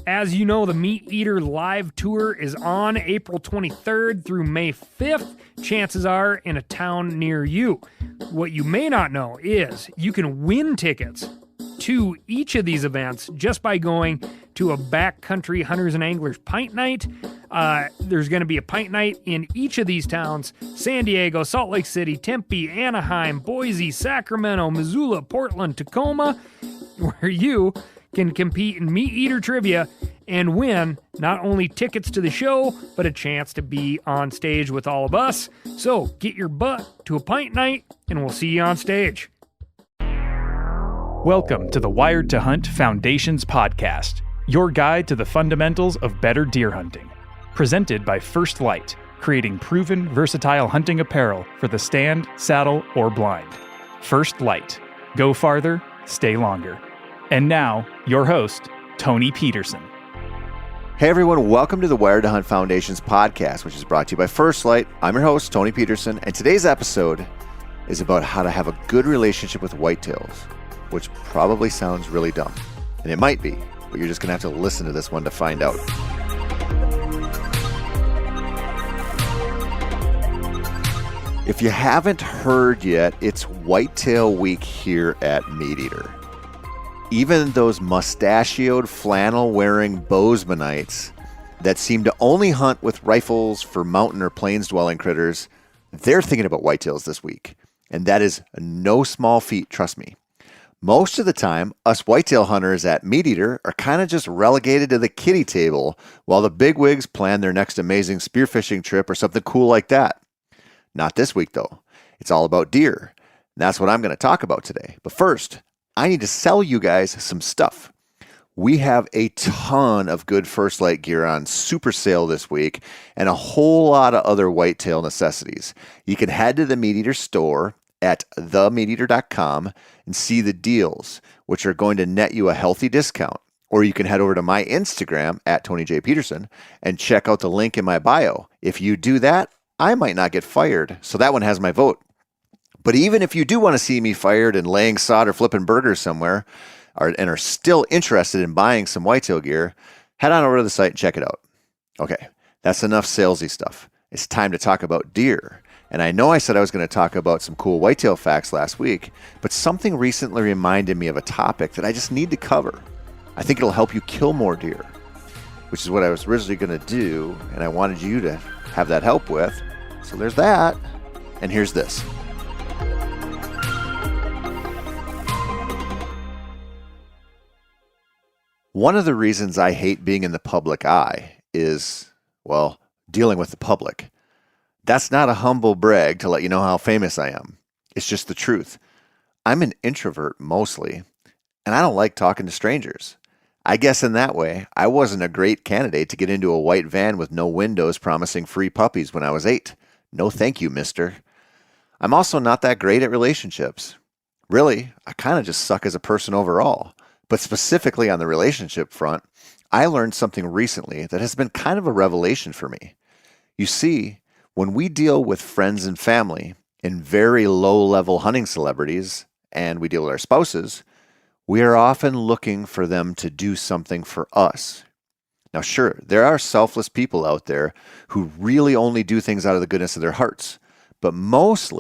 As you know, the Meat Eater live tour is on April 23rd through May 5th. Chances are in a town near you. What you may not know is you can win tickets to each of these events just by going to a backcountry hunters and anglers pint night. There's going to be a pint night in each of these towns: San Diego, Salt Lake City, Tempe, Anaheim, Boise, Sacramento, Missoula, Portland, Tacoma, where you can compete in Meat Eater trivia and win not only tickets to the show, but a chance to be on stage with all of us. So get your butt to a pint night and we'll see you on stage. Welcome to the Wired to Hunt Foundations podcast, your guide to the fundamentals of better deer hunting. Presented by First Light, creating proven, versatile hunting apparel for the stand, saddle, or blind. First Light. Go farther, stay longer. And now, your host, Tony Peterson. Hey everyone, welcome to the Wired to Hunt Foundations podcast, which is brought to you by First Light. I'm your host, Tony Peterson, and today's episode is about how to have a good relationship with whitetails, which probably sounds really dumb. And it might be, but you're just going to have to listen to this one to find out. If you haven't heard yet, it's Whitetail Week here at Meat Eater. Even those mustachioed, flannel-wearing Bozemanites that seem to only hunt with rifles for mountain or plains-dwelling critters, they're thinking about whitetails this week. And that is no small feat, trust me. Most of the time, us whitetail hunters at Meat Eater are kind of just relegated to the kiddie table while the bigwigs plan their next amazing spearfishing trip or something cool like that. Not this week, though. It's all about deer. And that's what I'm going to talk about today. But first, I need to sell you guys some stuff. We have a ton of good First Light gear on super sale this week and a whole lot of other whitetail necessities. You can head to the Meat Eater store at themeateater.com and see the deals, which are going to net you a healthy discount. Or you can head over to my Instagram at Tony J. Peterson and check out the link in my bio. If you do that, I might not get fired, so that one has my vote. But even if you do want to see me fired and laying sod or flipping burgers somewhere, and are still interested in buying some whitetail gear, head on over to the site and check it out. Okay, that's enough salesy stuff. It's time to talk about deer. And I know I said I was going to talk about some cool whitetail facts last week, but something recently reminded me of a topic that I just need to cover. I think it'll help you kill more deer, which is what I was originally going to do, and I wanted you to have that help with. So there's that. And here's this. One of the reasons I hate being in the public eye is, well, dealing with the public. That's not a humble brag to let you know how famous I am. It's just the truth. I'm an introvert mostly, and I don't like talking to strangers. I guess in that way, I wasn't a great candidate to get into a white van with no windows promising free puppies when I was 8. No thank you, mister. I'm also not that great at relationships. Really, I kind of just suck as a person overall. But specifically on the relationship front, I learned something recently that has been kind of a revelation for me. You see, when we deal with friends and family and very low-level hunting celebrities, and we deal with our spouses, we are often looking for them to do something for us. Now, sure, there are selfless people out there who really only do things out of the goodness of their hearts, but most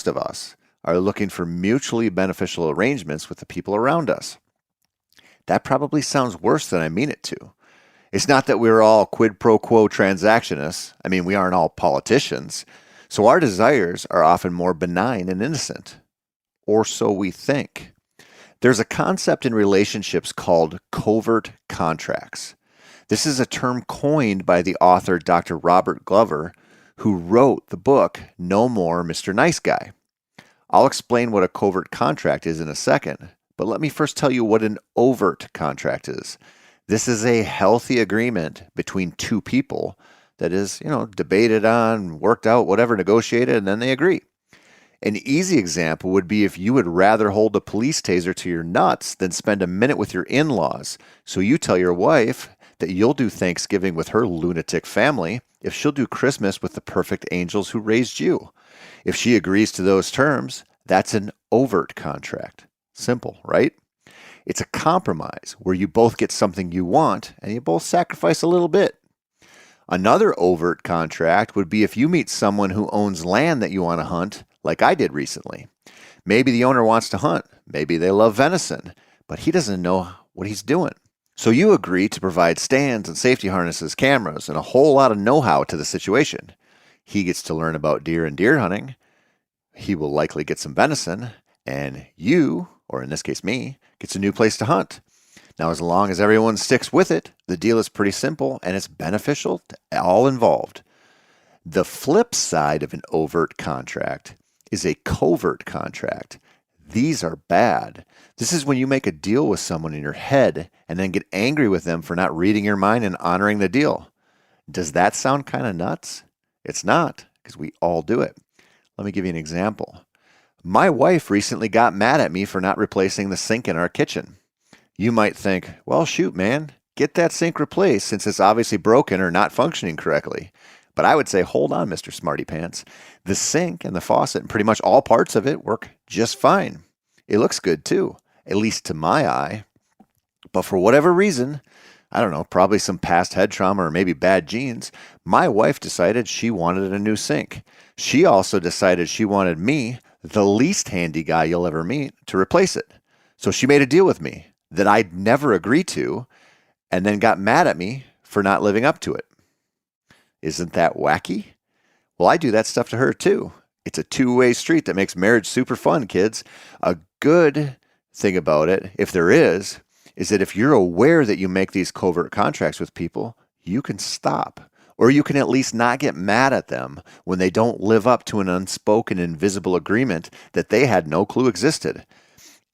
of us are looking for mutually beneficial arrangements with the people around us. That probably sounds worse than I mean it to. It's not that we're all quid pro quo transactionists. I mean, we aren't all politicians. So our desires are often more benign and innocent. Or so we think. There's a concept in relationships called covert contracts. This is a term coined by the author Dr. Robert Glover, who wrote the book No More Mr. Nice Guy. I'll explain what a covert contract is in a second, but let me first tell you what an overt contract is. This is a healthy agreement between two people that is, debated on, worked out, whatever, negotiated, and then they agree. An easy example would be if you would rather hold a police taser to your nuts than spend a minute with your in-laws. So you tell your wife that you'll do Thanksgiving with her lunatic family if she'll do Christmas with the perfect angels who raised you. If she agrees to those terms, that's an overt contract. Simple, right? It's a compromise where you both get something you want and you both sacrifice a little bit. Another overt contract would be if you meet someone who owns land that you want to hunt, like I did recently. Maybe the owner wants to hunt. Maybe they love venison, but he doesn't know what he's doing. So you agree to provide stands and safety harnesses, cameras, and a whole lot of know-how to the situation. He gets to learn about deer and deer hunting. He will likely get some venison, and you, or in this case me, gets a new place to hunt. Now, as long as everyone sticks with it, the deal is pretty simple and it's beneficial to all involved. The flip side of an overt contract is a covert contract. These are bad. This is when you make a deal with someone in your head and then get angry with them for not reading your mind and honoring the deal. Does that sound kind of nuts? It's not, because we all do it. Let me give you an example. My wife recently got mad at me for not replacing the sink in our kitchen. You might think, well, shoot, man, get that sink replaced since it's obviously broken or not functioning correctly. But I would say, hold on, Mr. Smarty Pants. The sink and the faucet and pretty much all parts of it work just fine. It looks good too, at least to my eye. But for whatever reason, I don't know, probably some past head trauma or maybe bad genes, my wife decided she wanted a new sink. She also decided she wanted me, the least handy guy you'll ever meet, to replace it. So she made a deal with me that I'd never agree to, and then got mad at me for not living up to it. Isn't that wacky? Well, I do that stuff to her too. It's a two-way street that makes marriage super fun, kids. A good thing about it, if there is that if you're aware that you make these covert contracts with people, you can stop. Or you can at least not get mad at them when they don't live up to an unspoken, invisible agreement that they had no clue existed.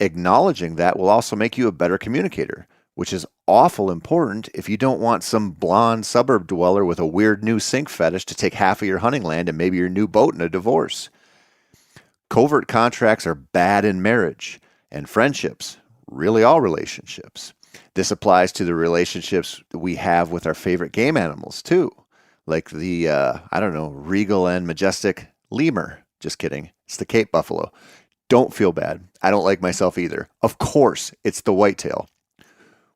Acknowledging that will also make you a better communicator, which is awful important if you don't want some blonde suburb dweller with a weird new sink fetish to take half of your hunting land and maybe your new boat in a divorce. Covert contracts are bad in marriage and friendships, really all relationships. This applies to the relationships that we have with our favorite game animals too, like the, regal and majestic lemur. Just kidding. It's the Cape buffalo. Don't feel bad. I don't like myself either. Of course, it's the whitetail.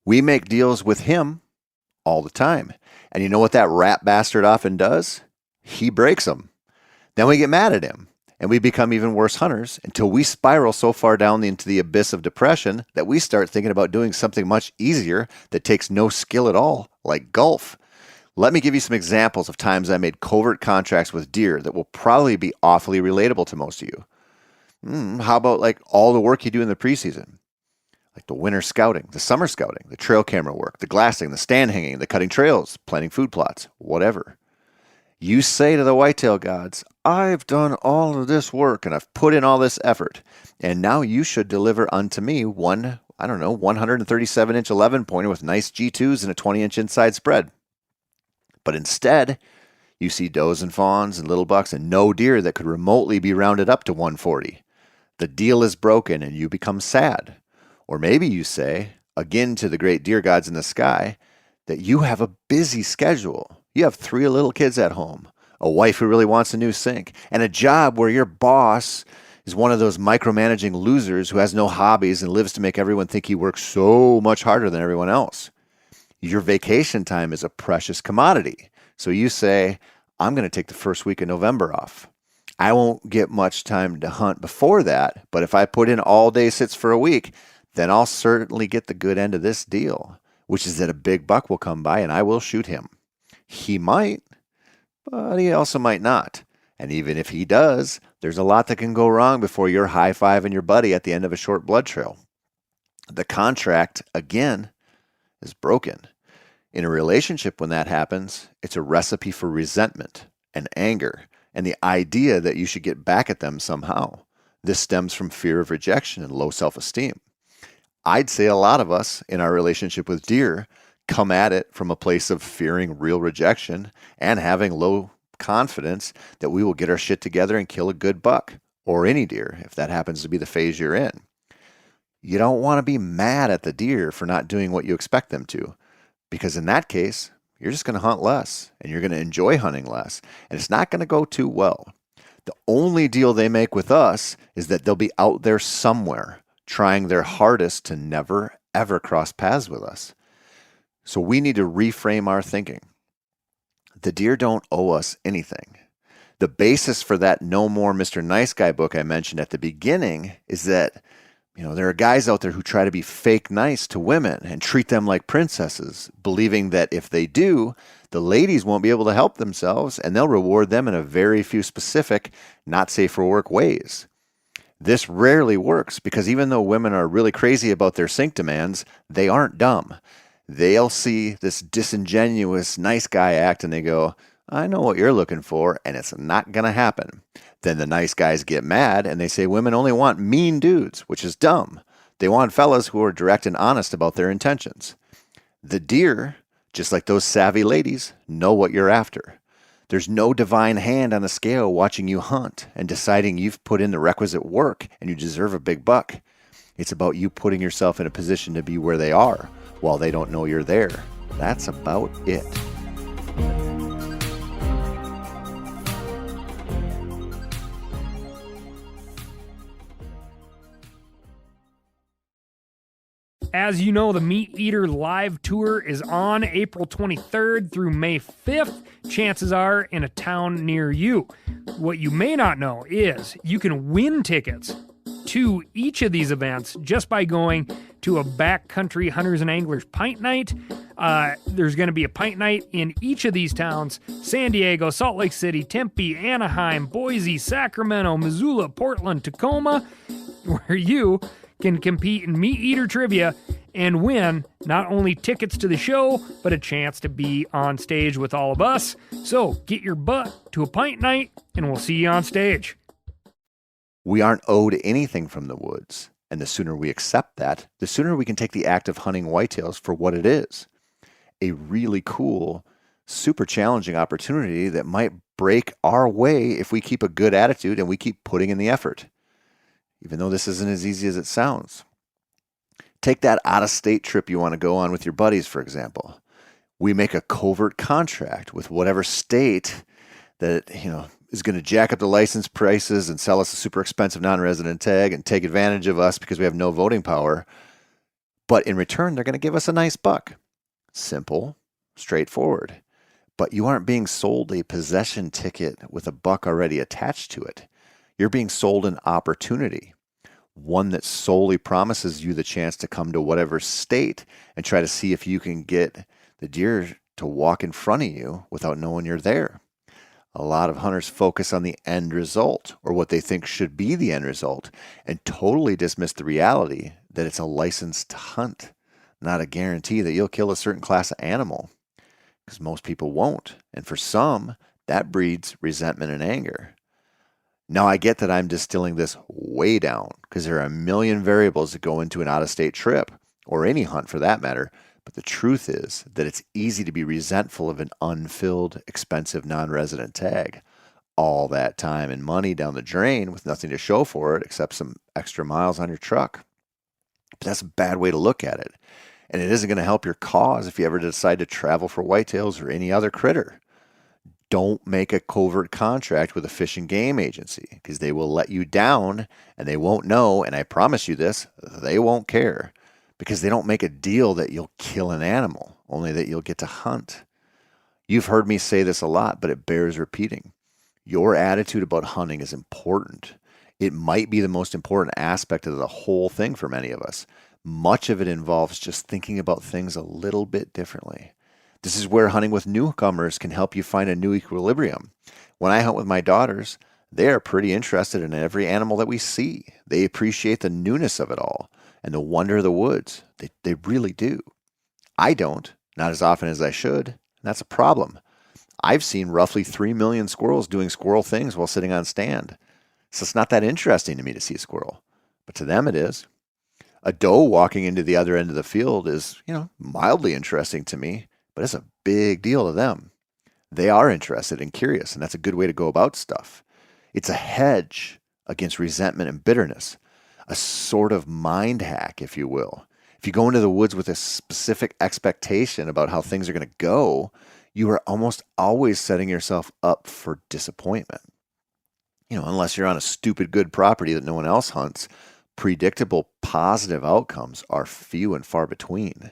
We make deals with him all the time. And you know what that rat bastard often does? He breaks them. Then we get mad at him, and we become even worse hunters until we spiral so far down into the abyss of depression that we start thinking about doing something much easier that takes no skill at all, like golf. Let me give you some examples of times I made covert contracts with deer that will probably be awfully relatable to most of you. How about like all the work you do in the preseason? Like the winter scouting, the summer scouting, the trail camera work, the glassing, the stand hanging, the cutting trails, planting food plots, whatever. You say to the whitetail gods, I've done all of this work and I've put in all this effort, and now you should deliver unto me 137-inch 11-pointer with nice G2s and a 20-inch inside spread. But instead, you see does and fawns and little bucks and no deer that could remotely be rounded up to 140. The deal is broken and you become sad. Or maybe you say, again to the great deer gods in the sky, that you have a busy schedule. You have 3 little kids at home, a wife who really wants a new sink, and a job where your boss is one of those micromanaging losers who has no hobbies and lives to make everyone think he works so much harder than everyone else. Your vacation time is a precious commodity. So you say, I'm going to take the first week of November off. I won't get much time to hunt before that, but if I put in all-day sits for a week, then I'll certainly get the good end of this deal, which is that a big buck will come by and I will shoot him. He might, but he also might not. And even if he does, there's a lot that can go wrong before you're high-fiving your buddy at the end of a short blood trail. The contract, again, is broken. In a relationship, when that happens, it's a recipe for resentment and anger and the idea that you should get back at them somehow. This stems from fear of rejection and low self-esteem. I'd say a lot of us in our relationship with deer come at it from a place of fearing real rejection and having low confidence that we will get our shit together and kill a good buck, or any deer, if that happens to be the phase you're in. You don't want to be mad at the deer for not doing what you expect them to, because in that case, you're just going to hunt less and you're going to enjoy hunting less, and it's not going to go too well. The only deal they make with us is that they'll be out there somewhere trying their hardest to never, ever cross paths with us. So we need to reframe our thinking. The deer don't owe us anything. The basis for that No More Mr. Nice Guy book I mentioned at the beginning is that, there are guys out there who try to be fake nice to women and treat them like princesses, believing that if they do, the ladies won't be able to help themselves and they'll reward them in a very few specific, not safe for work ways. This rarely works because even though women are really crazy about their sink demands, they aren't dumb. They'll see this disingenuous nice guy act and they go, I know what you're looking for, and it's not going to happen. Then the nice guys get mad and they say women only want mean dudes, which is dumb. They want fellas who are direct and honest about their intentions. The deer, just like those savvy ladies, know what you're after. There's no divine hand on the scale watching you hunt and deciding you've put in the requisite work and you deserve a big buck. It's about you putting yourself in a position to be where they are while they don't know you're there. That's about it. As you know, the Meat Eater Live Tour is on April 23rd through May 5th. Chances are in a town near you. What you may not know is you can win tickets to each of these events just by going to a backcountry hunters and anglers pint night. There's going to be a pint night in each of these towns: San Diego, Salt Lake City, Tempe, Anaheim, Boise, Sacramento, Missoula, Portland, Tacoma, where you can compete in Meat Eater trivia and win not only tickets to the show, but a chance to be on stage with all of us. So get your butt to a pint night and we'll see you on stage. We aren't owed anything from the woods, and the sooner we accept that, the sooner we can take the act of hunting whitetails for what it is. A really cool, super challenging opportunity that might break our way if we keep a good attitude and we keep putting in the effort. Even though this isn't as easy as it sounds. Take that out-of-state trip you want to go on with your buddies, for example. We make a covert contract with whatever state that, is going to jack up the license prices and sell us a super expensive non-resident tag and take advantage of us because we have no voting power. But in return, they're going to give us a nice buck. Simple, straightforward. But you aren't being sold a possession ticket with a buck already attached to it. You're being sold an opportunity, one that solely promises you the chance to come to whatever state and try to see if you can get the deer to walk in front of you without knowing you're there. A lot of hunters focus on the end result, or what they think should be the end result, and totally dismiss the reality that it's a license to hunt, not a guarantee that you'll kill a certain class of animal, because most people won't. And for some, that breeds resentment and anger. Now, I get that I'm distilling this way down because there are a million variables that go into an out-of-state trip, or any hunt for that matter, but the truth is that it's easy to be resentful of an unfilled, expensive non-resident tag. All that time and money down the drain with nothing to show for it except some extra miles on your truck. But that's a bad way to look at it, and it isn't going to help your cause if you ever decide to travel for whitetails or any other critter. Don't make a covert contract with a fish and game agency because they will let you down and they won't know. And I promise you this, they won't care because they don't make a deal that you'll kill an animal, only that you'll get to hunt. You've heard me say this a lot, but it bears repeating. Your attitude about hunting is important. It might be the most important aspect of the whole thing for many of us. Much of it involves just thinking about things a little bit differently. This is where hunting with newcomers can help you find a new equilibrium. When I hunt with my daughters, they are pretty interested in every animal that we see. They appreciate the newness of it all and the wonder of the woods. They really do. I don't, not as often as I should, and that's a problem. I've seen roughly 3 million squirrels doing squirrel things while sitting on stand. So it's not that interesting to me to see a squirrel, but to them it is. A doe walking into the other end of the field is, mildly interesting to me, but it's a big deal to them. They are interested and curious, and that's a good way to go about stuff. It's a hedge against resentment and bitterness, a sort of mind hack, if you will. If you go into the woods with a specific expectation about how things are going to go, you are almost always setting yourself up for disappointment. Unless you're on a stupid good property that no one else hunts, predictable positive outcomes are few and far between.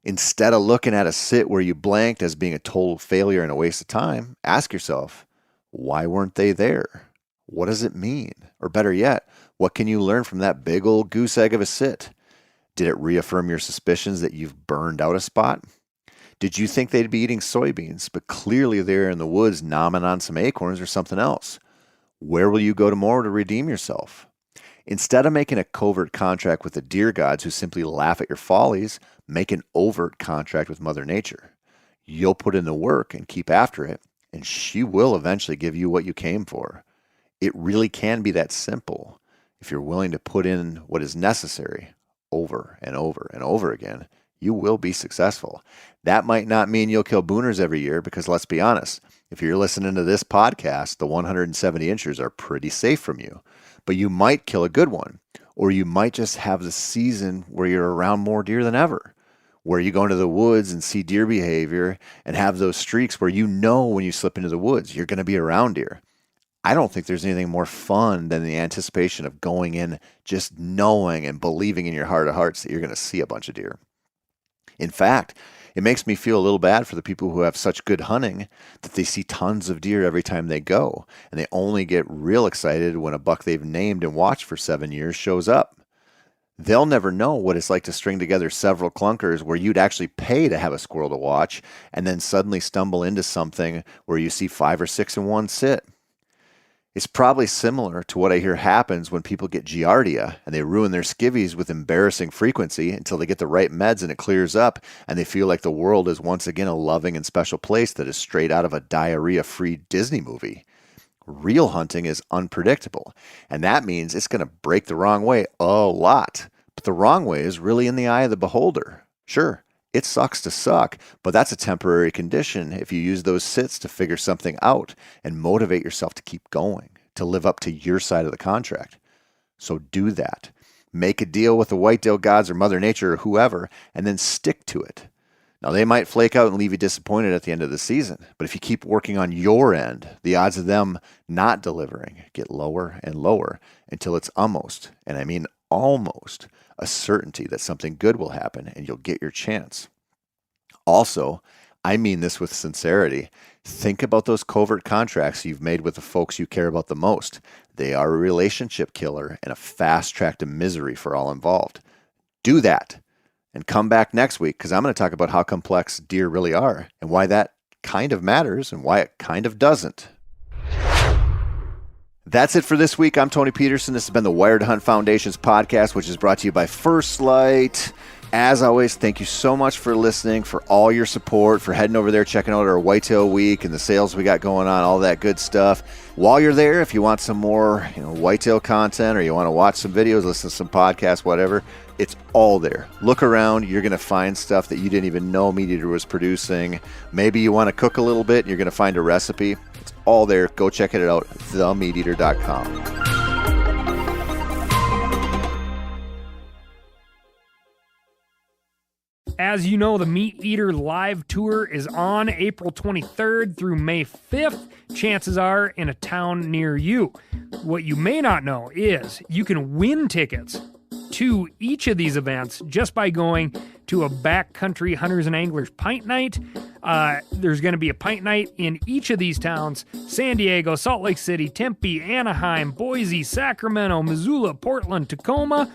Instead of looking at a sit where you blanked as being a total failure and a waste of time, ask yourself, why weren't they there? What does it mean? Or better yet, what can you learn from that big old goose egg of a sit? Did it reaffirm your suspicions that you've burned out a spot? Did you think they'd be eating soybeans, but clearly they're in the woods nomming on some acorns or something else? Where will you go tomorrow to redeem yourself? Instead of making a covert contract with the deer gods who simply laugh at your follies, make an overt contract with Mother Nature. You'll put in the work and keep after it, and she will eventually give you what you came for. It really can be that simple. If you're willing to put in what is necessary over and over and over again, you will be successful. That might not mean you'll kill booners every year because let's be honest, if you're listening to this podcast, the 170 inchers are pretty safe from you. But you might kill a good one, or you might just have the season where you're around more deer than ever, where you go into the woods and see deer behavior and have those streaks where you know when you slip into the woods, you're going to be around deer. I don't think there's anything more fun than the anticipation of going in just knowing and believing in your heart of hearts that you're going to see a bunch of deer. In fact, it makes me feel a little bad for the people who have such good hunting that they see tons of deer every time they go, and they only get real excited when a buck they've named and watched for 7 years shows up. They'll never know what it's like to string together several clunkers where you'd actually pay to have a squirrel to watch, and then suddenly stumble into something where you see 5 or 6 in one sit. It's probably similar to what I hear happens when people get giardia and they ruin their skivvies with embarrassing frequency until they get the right meds and it clears up and they feel like the world is once again a loving and special place that is straight out of a diarrhea-free Disney movie. Real hunting is unpredictable, and that means it's going to break the wrong way a lot. But the wrong way is really in the eye of the beholder. Sure, it sucks to suck, but that's a temporary condition if you use those sits to figure something out and motivate yourself to keep going, to live up to your side of the contract. So do that. Make a deal with the whitetail gods or Mother Nature or whoever, and then stick to it. Now, they might flake out and leave you disappointed at the end of the season, but if you keep working on your end, the odds of them not delivering get lower and lower until it's almost, and I mean almost, a certainty that something good will happen and you'll get your chance. Also, I mean this with sincerity. Think about those covert contracts you've made with the folks you care about the most. They are a relationship killer and a fast track to misery for all involved. Do that and come back next week because I'm going to talk about how complex deer really are and why that kind of matters and why it kind of doesn't. That's it for this week. I'm Tony Peterson. This has been the Wired to Hunt Foundation's podcast, which is brought to you by First Light. As always, thank you so much for listening, for all your support, for heading over there, checking out our Whitetail Week and the sales we got going on, all that good stuff. While you're there, if you want some more whitetail content or you want to watch some videos, listen to some podcasts, whatever, it's all there. Look around. You're going to find stuff that you didn't even know Meat Eater was producing. Maybe you want to cook a little bit and you're going to find a recipe. It's all there. Go check it out, themeateater.com. As you know, the Meat Eater live tour is on April 23rd through May 5th. Chances are in a town near you. What you may not know is you can win tickets to each of these events just by going to a backcountry hunters and anglers pint night. There's going to be a pint night in each of these towns: San Diego, Salt Lake City, Tempe, Anaheim, Boise, Sacramento, Missoula, Portland, Tacoma,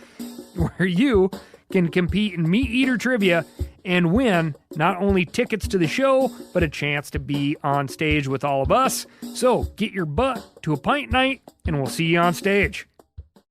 where you can compete in Meat Eater trivia and win not only tickets to the show, but a chance to be on stage with all of us. So get your butt to a pint night, and we'll see you on stage.